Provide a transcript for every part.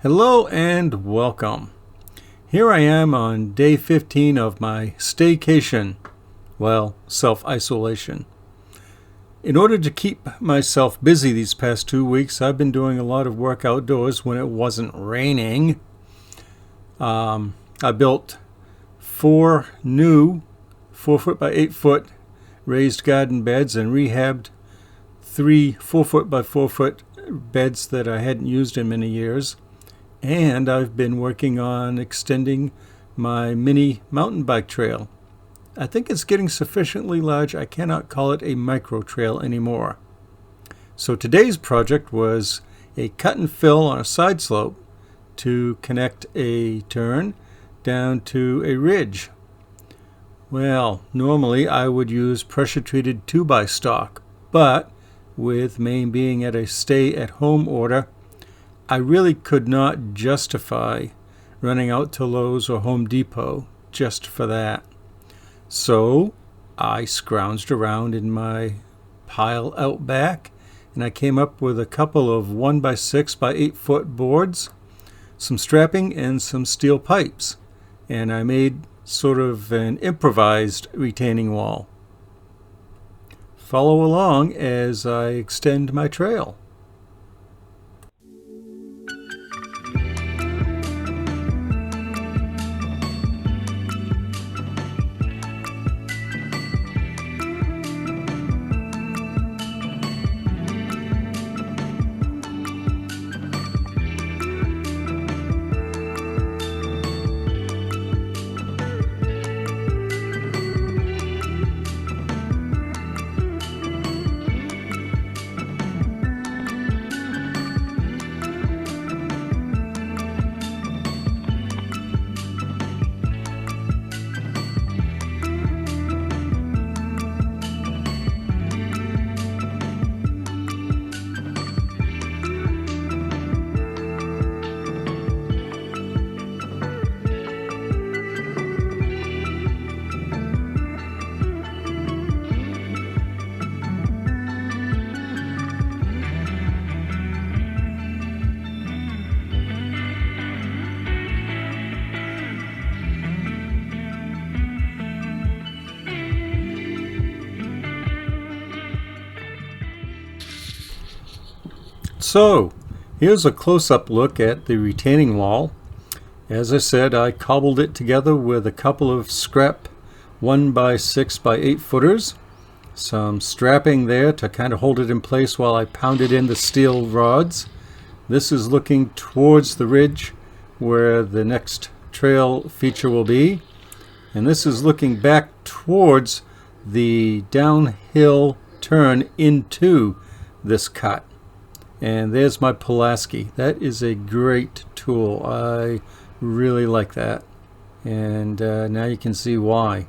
Hello and welcome. Here I am on day 15 of my staycation, well, self-isolation. In order to keep myself busy these past 2 weeks, I've been doing a lot of work outdoors when it wasn't raining. I built 4 new 4-foot by 8-foot raised garden beds and rehabbed 3 4-foot by 4-foot beds that I hadn't used in many years. And I've been working on extending my mini mountain bike trail. I think it's getting sufficiently large I cannot call it a micro trail anymore. So today's project was a cut and fill on a side slope to connect a turn down to a ridge. Well, normally I would use pressure treated 2x stock, but with Maine being at a stay-at-home order, I really could not justify running out to Lowe's or Home Depot just for that. So I scrounged around in my pile out back and I came up with a couple of 1x6 by 8-foot boards, some strapping and some steel pipes. And I made sort of an improvised retaining wall. Follow along as I extend my trail. So, here's a close-up look at the retaining wall. As I said, I cobbled it together with a couple of scrap 1x6 by 8 footers. Some strapping there to kind of hold it in place while I pounded in the steel rods. This is looking towards the ridge where the next trail feature will be. And this is looking back towards the downhill turn into this cut. And there's my Pulaski. That is a great tool. I really like that. And now you can see why.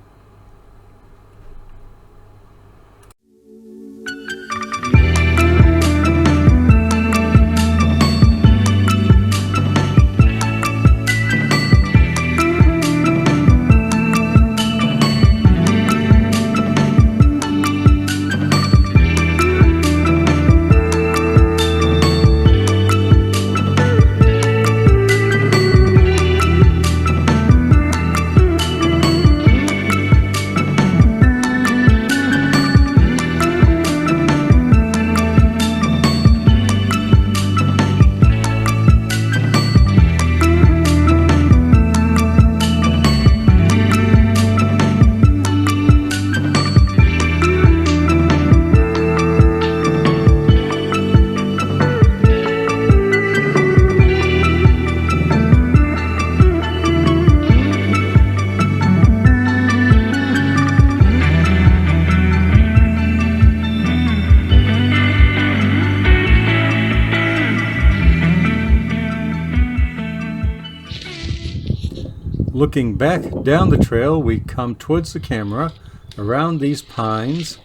Looking back down the trail, we come towards the camera, around these pines,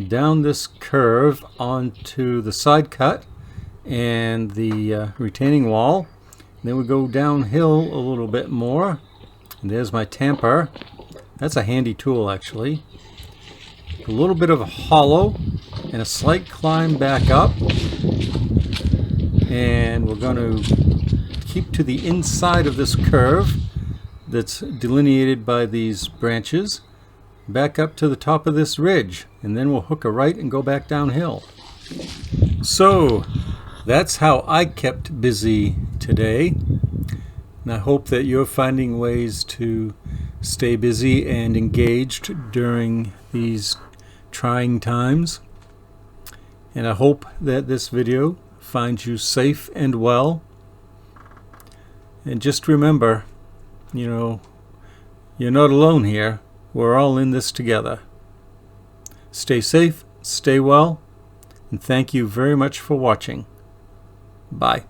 down this curve onto the side cut and the retaining wall. And then we go downhill a little bit more. And there's my tamper. That's a handy tool, actually. A little bit of a hollow and a slight climb back up. And we're going to keep to the inside of this curve that's delineated by these branches, back up to the top of this ridge, and then we'll hook a right and go back downhill. So that's how I kept busy today, and I hope that you're finding ways to stay busy and engaged during these trying times. And I hope that this video finds you safe and well. And just remember, you're not alone here. We're all in this together. Stay safe, stay well, and thank you very much for watching. Bye.